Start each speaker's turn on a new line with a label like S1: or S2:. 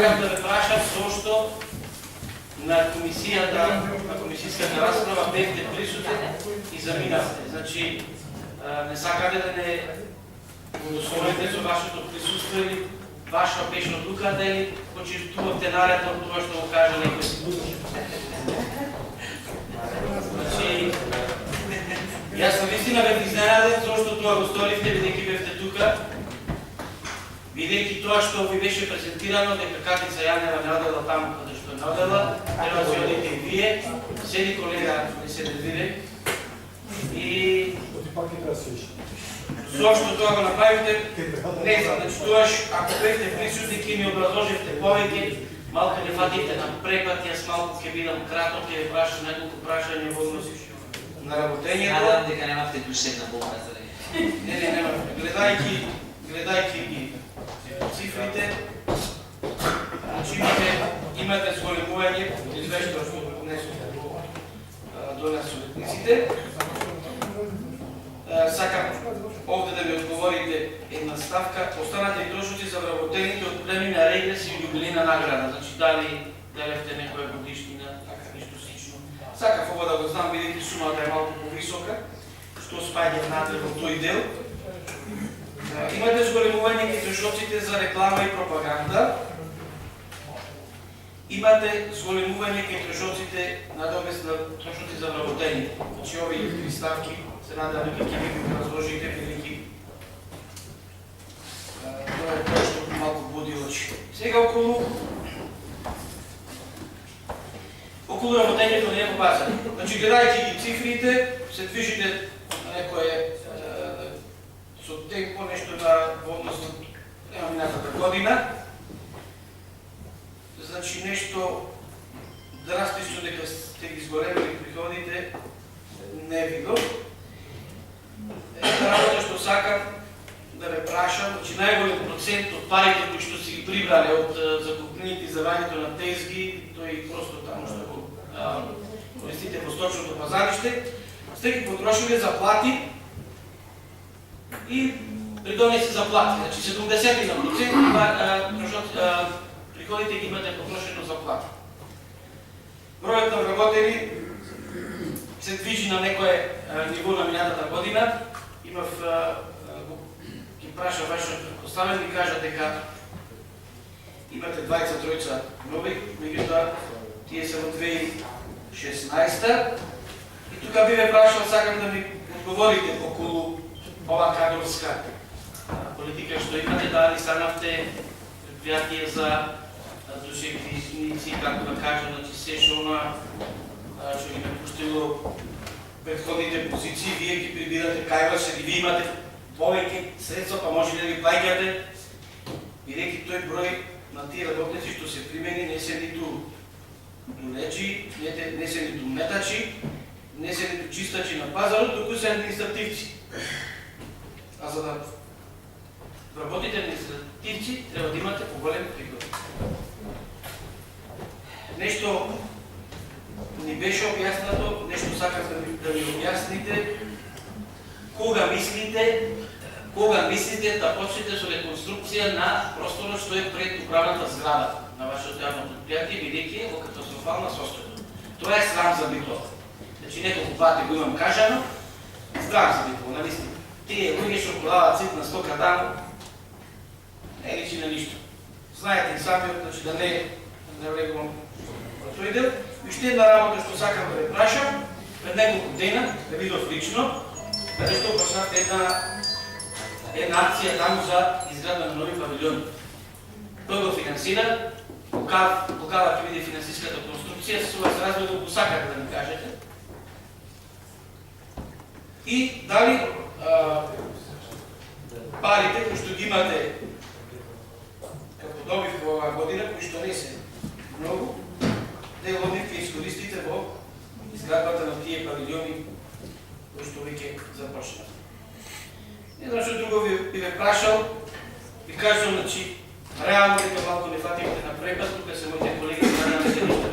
S1: Сакам да ве прашам зошто на комисијската расправа бевте присутни и заминавте. Значи, не сакате да не удостоите со вашето присуство или ваша беше одлуката или почитувавте наредно од тоа што го кажа некој. Значи, јас сум вистина бев изненаден зашто тоа го сторивте бидејќи бевте тука, бидејќи тоа што ви беше презентирано дека Катица Јанева не одела таму каде што не одела, треба да се одите и вие, седи колега не се предвиде и зошто тоа го направите, не знам, значи тоаш ако бевте присутни ќе ми образложите повеќе, малку не фатите на препат, јас малку ќе бидам краток, ќе ви прашам неколку прашања во однос на работењето.
S2: Надам дека немавте душевна болка за него.
S1: Не, немавте. Гледајќи ги цифрите, значи имате зголемување извештај што поднесувате до нас советниците. Сакам овде да ми одговорите една ставка. Останате трошоци за вработените од премина регрес и јубилејна награда. Значи дали делевте некоја годишнина, така нешто слично. Сакав ова да го знам, бидејќи сумата е малку повисока, што спаѓа внатре во тој дел. Имате зголемување кај трошоците за реклама и пропаганда. Имате зголемување кај трошоците надомест на трошоци за вработење. Значи овие три ставки се надам дека ќе ги разложите, бидејќи тоа е тоа што малку буди очи. Сега околу работењето не е попазано. Значи гледајќи ги цифрите, се движите на некое со темпо нешто во однос на минатата година. Значи нешто драстично дека сте ги зголемили приходите не видов. Една работа што сакам да ве прашам, значи најголем процент од парите кои што си ги прибрале од закупнините и завањето на тезги, тој просто таму што го користите во сточното пазариште, сте ги потрошиле за плати и придонеси за плати. Значи 70% приходите ги имате потрошено за плати. Бројот на вработени се движи на некое ниво на минатата година. Имав, ги праша вашето предпоставен, ми кажа дека имате 23 нови, меѓутоа тие се во 2016. И тука би ве прашал, сакам да ми одговорите околу ова кадровска политика што имате, дали станавте предпријатие за душевни, како да кажа, значи се што она што ги напуштило претходните позиции, вие ги прибирате кај вас, и вие имате повеќе средства, па може да ги плаќате, бидејќи тој број на тие работници што се примени не се ниту лулечи, не се ниту метачи, не се ниту чистачи на пазарот, туку се административци. А за да работите административци, треба да имате поголем приход. Нешто ни беше објаснато, нешто сакам да ми објасните, кога мислите да почнете со реконструкција на просторот што е пред управната зграда на вашето јавно предпријатие, бидејќи е во катастрофална состојба. Тоа е срам за Битола. Значи неколку пати го имам кажано, срам за Битола, нали сте? Тие луѓе што продаваат ситна стока таму, не личи на ништо. Знаете и самиот, значи да не влегувам во тој дел. Уште една работа што сакам да ве прашам, пред неколку дена, да видов лично, каде што почнавте една акција таму за изградба на нови павилиони. Тој го финансира, кога ќе биде финансиската конструкција, се вас разводот го сакате да ми кажете. И дали парите кои што ги имате како добив во оваа година, кои што не се многу, дел од нив ќе искористите во изградбата на тие павилиони кои што веќе започнат. Не знам што друго би ве прашал, ви кажам, значи, реално дека малку не фативте на препад, тука се моите колеги, надам се нешто